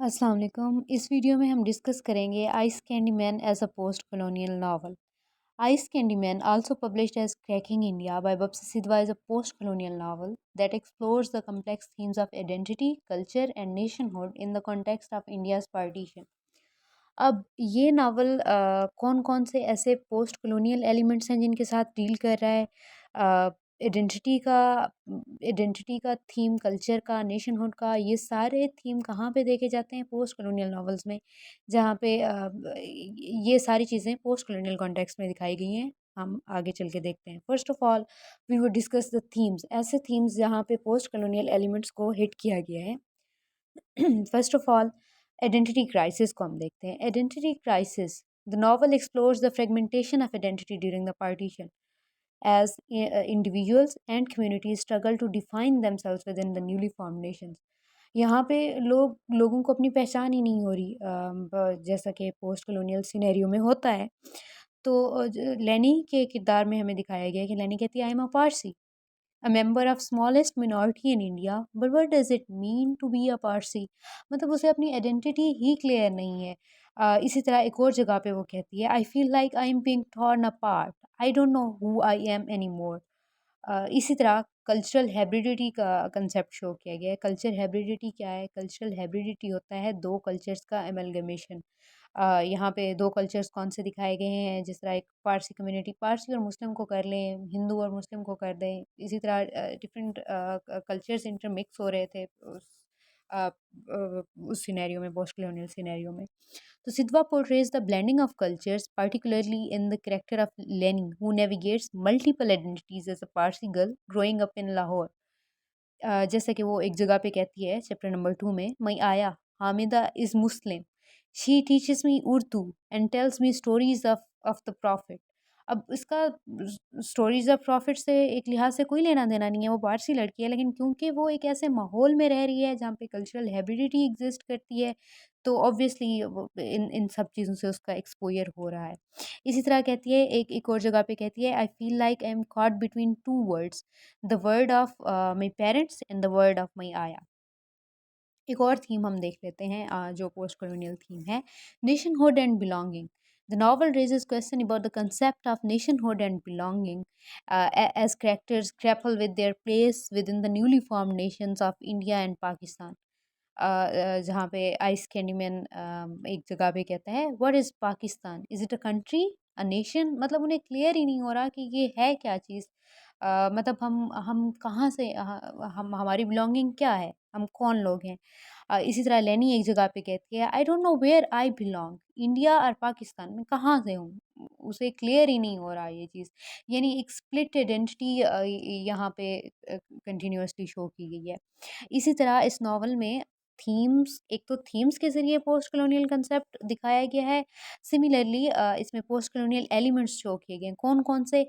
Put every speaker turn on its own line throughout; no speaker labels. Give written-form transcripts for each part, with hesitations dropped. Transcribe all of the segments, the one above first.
अस्सलाम वालेकुम। इस वीडियो में हम डिस्कस करेंगे ice candy man as a post colonial novel. Ice candy man, also published as Cracking India by Babsi Sidhwa, is a post-colonial novel that explores the complex themes of identity, culture and nationhood in the context of India's partition. अब ये novel कौन कौन से ऐसे post colonial elements हैं जिनके साथ deal कर रहा है, आइडेंटिटी का आइडेंटिटी का थीम, कल्चर का, नेशनहुड का, ये सारे थीम कहाँ पे देखे जाते हैं पोस्ट कॉलोनियल नॉवेल्स में, जहाँ पे ये सारी चीज़ें पोस्ट कॉलोनियल कॉन्टेक्स्ट में दिखाई गई हैं। हम आगे चल के देखते हैं। First of all we would discuss the themes, ऐसे थीम्स जहाँ पे पोस्ट कॉलोनियल एलिमेंट्स को हिट किया गया है। First of all identity crisis को हम देखते हैं। Identity crisis, the novel explores the fragmentation of identity during the partition as individuals and communities struggle to define themselves within the newly formed nations. यहाँ पे लोगों को अपनी पहचान ही नहीं हो रही, जैसा कि पोस्ट कॉलोनियल सिनेरियो में होता है। तो लेनी के किरदार में हमें दिखाया गया है कि लेनी कहती है I am a Parsi, a member of smallest minority in India, but what does it mean to be a Parsi? मतलब उसे अपनी आइडेंटिटी ही क्लियर नहीं है। इसी तरह एक और जगह पे वो कहती है I feel like I am being torn apart, I don't know who I am any more. इसी तरह कल्चरल हैब्रिडिटी का कंसेप्ट शो किया गया है। कल्चर हैब्रिडिटी क्या है? कल्चरल हैब्रिडिटी होता है दो कल्चर्स का एमलगमेशन। यहाँ पे दो कल्चर्स कौन से दिखाए गए हैं, जिस तरह एक पारसी कम्युनिटी, पारसी और मुस्लिम को कर लें, हिंदू और मुस्लिम को कर दें। इसी तरह डिफरेंट कल्चर्स इंटरमिक्स हो रहे थे अ, उस सिनेरियो में, पोस्ट कॉलोनियल सिनेरियो में। So Sidhwa portrays the blending of cultures, particularly in the character of Lenny, who navigates multiple identities as a Parsi girl growing up in Lahore. जैसे कि वो एक जगह पे कहती है चैप्टर नंबर 2 में, मैं आया Hamida is Muslim, she teaches me Urdu and tells me stories of the profit. अब इसका स्टोरीज ऑफ प्रॉफिट से एक लिहाज से कोई लेना देना नहीं है, वो पारसी लड़की है, लेकिन क्योंकि वो एक ऐसे माहौल में रह रही है जहाँ पे कल्चरल हैबिडिटी एग्जिस्ट करती है, तो ऑब्वियसली इन इन सब चीज़ों से उसका एक्सपोजर हो रहा है। इसी तरह कहती है, एक और जगह पे कहती है I feel like I am caught between two words, the word of my parents and the word of my आया। एक और थीम हम देख लेते हैं, जो पोस्ट कॉलोनियल थीम है, nationhood and belonging. The novel raises question about the concept of nationhood and belonging, as characters grapple with their place within the newly formed nations of India and Pakistan. जहाँ पे ice Candyman एक जगह पे कहता है what is Pakistan, is it a country, a nation. मतलब उन्हें clear ही नहीं हो रहा कि ये है क्या चीज़। मतलब हम कहाँ से, हम हमारी बिलोंगिंग क्या है, हम कौन लोग हैं। इसी तरह लेनी एक जगह पे कहती है I don't know where I belong, India और पाकिस्तान में कहाँ से हूँ, उसे क्लियर ही नहीं हो रहा ये चीज़। यानी एक स्प्लिट आइडेंटिटी यहाँ पे कंटिन्यूअसली शो की गई है। इसी तरह इस नॉवल में थीम्स, एक तो थीम्स के ज़रिए पोस्ट कॉलोनियल कंसेप्ट दिखाया गया है। सिमिलरली इसमें पोस्ट कॉलोनियल एलिमेंट्स शो किए गए हैं। कौन-कौन से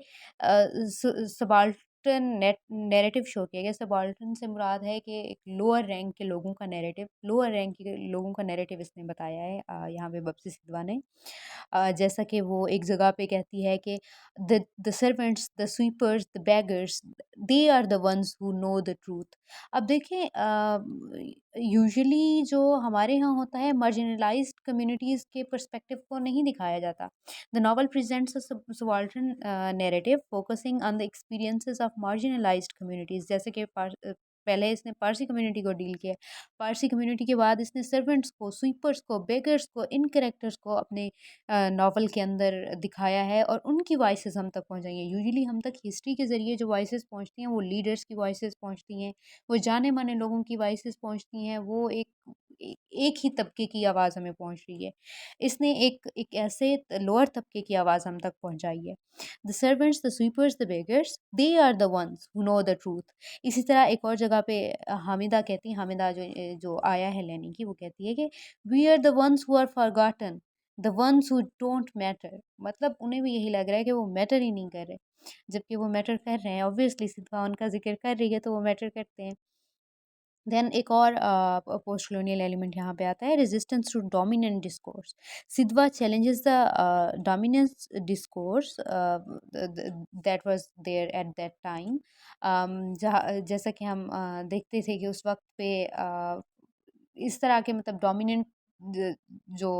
सबाल्टर्न नैरेटिव शो किया गया। सबाल्टर्न से मुराद है कि एक लोअर रैंक के लोगों का नैरेटिव, लोअर रैंक के लोगों का नैरेटिव इसने बताया है यहाँ पे बब्सी सिद्धवा ने। जैसा कि वो एक जगह पे कहती है कि the servants, the sweepers, the beggars, they are the ones who know the truth. अब देखें, यूजुअली जो हमारे यहाँ होता है, मार्जिनलाइज्ड कम्युनिटीज़ के पर्सपेक्टिव को नहीं दिखाया जाता। The novel presents a subaltern narrative focusing on the experiences of marginalised communities. जैसे कि पहले इसने पारसी कम्युनिटी को डील किया, पारसी कम्युनिटी के बाद इसने सर्वेंट्स को, स्वीपर्स को, बेगर्स को, इन कैरेक्टर्स को अपने नॉवल के अंदर दिखाया है और उनकी वॉइसेस हम तक पहुँचाई हैं। यूजुअली हम तक हिस्ट्री के ज़रिए जो वॉइसेस पहुँचती हैं वो लीडर्स की वॉइसेस पहुँचती हैं, वो जाने-माने लोगों की वॉइसेस पहुँचती हैं, वो एक ही तबके की आवाज़ हमें पहुँच रही है। इसने एक एक ऐसे लोअर तबके की आवाज़ हम तक पहुँचाई है। The servants, the sweepers, the beggars, they are the ones who know the truth. इसी तरह एक और जगह पे हामिदा कहती हैं, हामिदा जो आया है लेनी की, वो कहती है कि we are the ones who are forgotten, the ones who don't matter. मतलब उन्हें भी यही लग रहा है कि वो मैटर ही नहीं कर रहे, जबकि वो मैटर कर रहे हैं। ऑब्वियसली सिद्धवा उनका जिक्र कर रही है तो वो मैटर करते हैं। देन एक और पोस्ट कॉलोनियल एलिमेंट यहाँ पे आता है, resistance to dominant discourse. Sidhwa challenges the dominance discourse that was there at that time. जहाँ जैसा कि हम देखते थे कि उस वक्त पे इस तरह के मतलब डोमिनेंट जो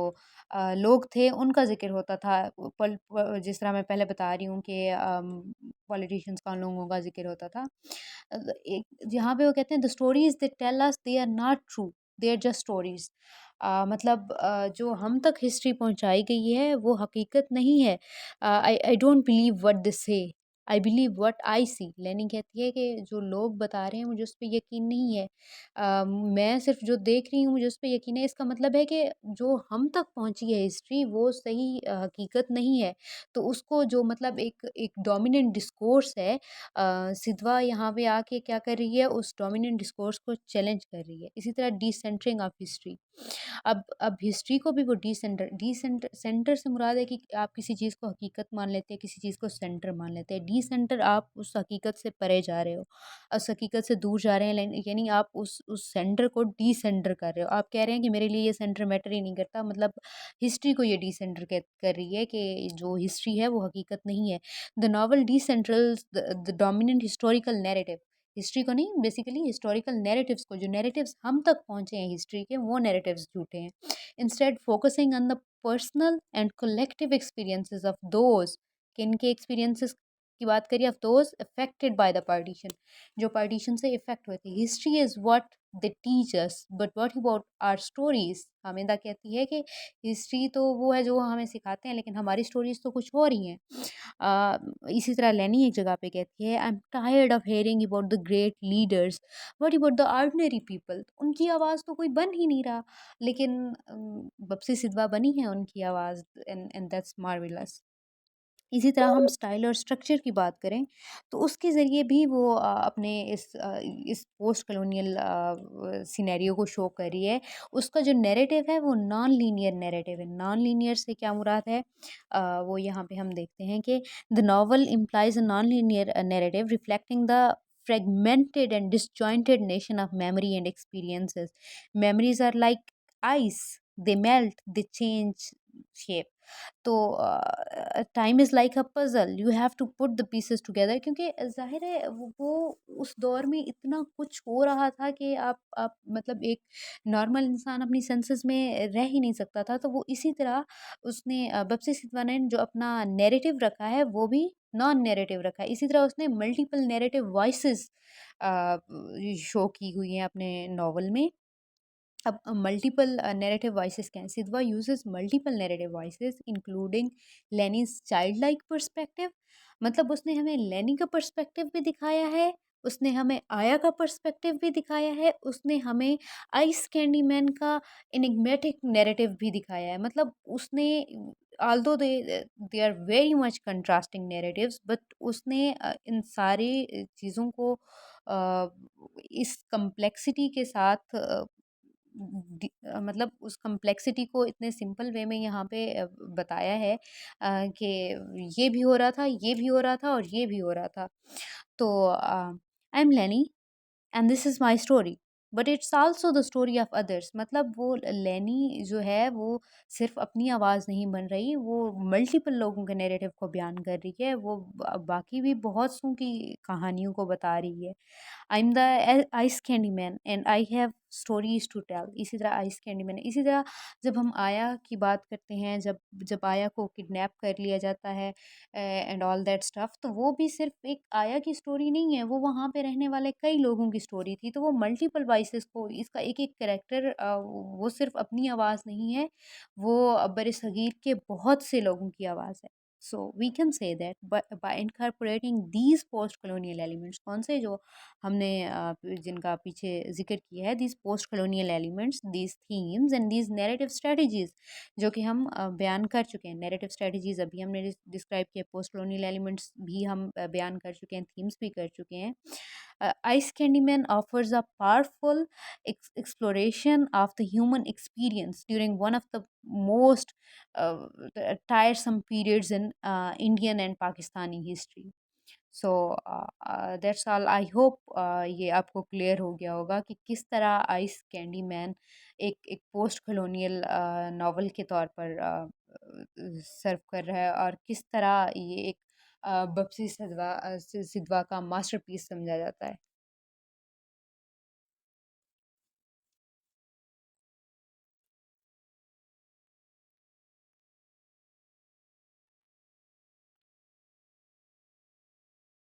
लोग थे उनका ज़िक्र होता था। जिस तरह मैं पहले बता रही हूँ कि पॉलिटिशियंस का, उन लोगों का ज़िक्र होता था। एक जहाँ पे वो कहते हैं the stories they tell us they are not true, they are just stories. मतलब जो हम तक हिस्ट्री पहुँचाई गई है वो हकीकत नहीं है। I I don't believe what they say, I believe what I सी। लेनी कहती है कि जो लोग बता रहे हैं मुझे उस पे यकीन नहीं है। मैं सिर्फ जो देख रही हूँ मुझे उस पे यकीन है। इसका मतलब है कि जो हम तक पहुँची है हिस्ट्री वो सही हकीकत नहीं है। तो उसको जो मतलब एक डोमिनेंट डिस्कोर्स है, सिदवा यहाँ पे आके क्या कर रही है, उस डोमिनेंट डिस्कोर्स को चैलेंज कर रही है। इसी तरह डिसेंटरिंग ऑफ हिस्ट्री। अब हिस्ट्री को भी वो सेंटर से मुराद है कि आप किसी चीज़ को हकीकत मान लेते हैं, किसी चीज़ को सेंटर मान लेते हैं। डिसेंटर, आप उस हकीकत से परे जा रहे हो, उस हकीकत से दूर जा रहे हैं, यानी आप उस सेंटर को डिसेंटर कर रहे हो। आप कह रहे हैं कि मेरे लिए ये सेंटर मैटर ही नहीं करता, मतलब हिस्ट्री को ये डिसेंटर कर रही है कि जो हिस्ट्री है वो हकीकत नहीं है। The novel decentres the dominant historical narrative. History को नहीं, बेसिकली हिस्टोरिकल नैरेटिव्स को, जो नैरेटिव्स हम तक पहुंचे हैं हिस्ट्री के, वो नैरेटिव्स झूठे हैं। Instead focusing on the personal and collective experiences of those, किन के एक्सपीरियंसेस की बात करिए, of those affected by the partition, जो पार्टीशन से इफेक्ट हुए थे। History is what they teach us but what about our stories. हमें कहती है कि हिस्ट्री तो वो है जो हमें सिखाते हैं, लेकिन हमारी स्टोरीज तो कुछ और ही हैं। इसी तरह लेनी एक जगह पे कहती है, I am tired of hearing about the great leaders, what about the ordinary people. उनकी आवाज़ तो कोई बन ही नहीं रहा, लेकिन बपसी सिद्धवा बनी है उनकी आवाज़, एंड दैट्स मार्वेलस। इसी तरह हम स्टाइल और स्ट्रक्चर की बात करें तो उसके ज़रिए भी वो अपने इस पोस्ट कॉलोनियल सिनेरियो को शो कर रही है। उसका जो नैरेटिव है वो नॉन लीनियर नैरेटिव है। नॉन लीनियर से क्या मुराद है, वो यहाँ पे हम देखते हैं कि the novel implies a non linear narrative reflecting the fragmented and disjointed nation of memory and experiences. Memories are like ice, they melt, they change shape. तो time is like a puzzle, you have to put the pieces together, क्योंकि ज़ाहिर है वो उस दौर में इतना कुछ हो रहा था कि आप मतलब एक नॉर्मल इंसान अपनी सेंसेस में रह ही नहीं सकता था। तो वो इसी तरह उसने बपसी सिद्धवा ने जो अपना नैरेटिव रखा है वो भी नॉन नैरेटिव रखा है। इसी तरह उसने मल्टीपल नैरेटिव वॉइसेस शो की हुई हैं अपने नॉवल में। अब मल्टीपल नैरेटिव वॉइसेस क्या हैं? Sidhwa uses multiple narrative voices including Lenny's child like perspective. मतलब उसने हमें लेनी का पर्सपेक्टिव भी दिखाया है, उसने हमें आया का पर्सपेक्टिव भी दिखाया है, उसने हमें आइस कैंडी मैन का इनिग्मेटिक नैरेटिव भी दिखाया है। मतलब उसने, although they are very much contrasting narratives, but उसने इन सारी चीज़ों को इस कम्प्लेक्सिटी के साथ मतलब उस कम्प्लेक्सिटी को इतने सिंपल वे में यहाँ पे बताया है कि ये भी हो रहा था, ये भी हो रहा था और ये भी हो रहा था। तो आई एम लेनी and this is my story, but it's also the story of others. मतलब वो लेनी जो है वो सिर्फ अपनी आवाज़ नहीं बन रही, वो मल्टीपल लोगों के नैरेटिव को बयान कर रही है, वो बाकी भी बहुत सौ की कहानियों को बता रही है। I am the ice candy man and I have stories to tell. इसी तरह आइस कैंडी मैन, इसी तरह जब हम आया की बात करते हैं, जब जब आया को किडनैप कर लिया जाता है एंड ऑल दैट स्टफ, तो वो भी सिर्फ एक आया की स्टोरी नहीं है, वो वहाँ पे रहने वाले कई लोगों की स्टोरी थी। तो वो मल्टीपल वॉइसेस को, इसका एक एक करेक्टर, वो सिर्फ अपनी आवाज़ नहीं है, वो बरसगीर के बहुत से लोगों की आवाज़ है। So we can say that by incorporating these post colonial elements, कौन से जो हमने जिनका पीछे जिक्र किया है, these post colonial elements, these themes and these narrative strategies, जो कि हम बयान कर चुके हैं। नैरेटिव स्ट्रेटजीज अभी हमने डिस्क्राइब किया, पोस्ट कॉलोनियल एलिमेंट्स भी हम बयान कर चुके हैं, थीम्स भी कर चुके हैं। Ice candy man offers a powerful exploration of the human experience during one of the most tiresome periods in Indian and Pakistani history. So that's all. I hope ये आपको क्लियर हो गया होगा कि किस तरह आइस कैंडी मैन एक post colonial novel के तौर पर सर्व कर रहा है, और किस तरह ये एक बपसी सिद्धवा का मास्टरपीस समझा जाता है।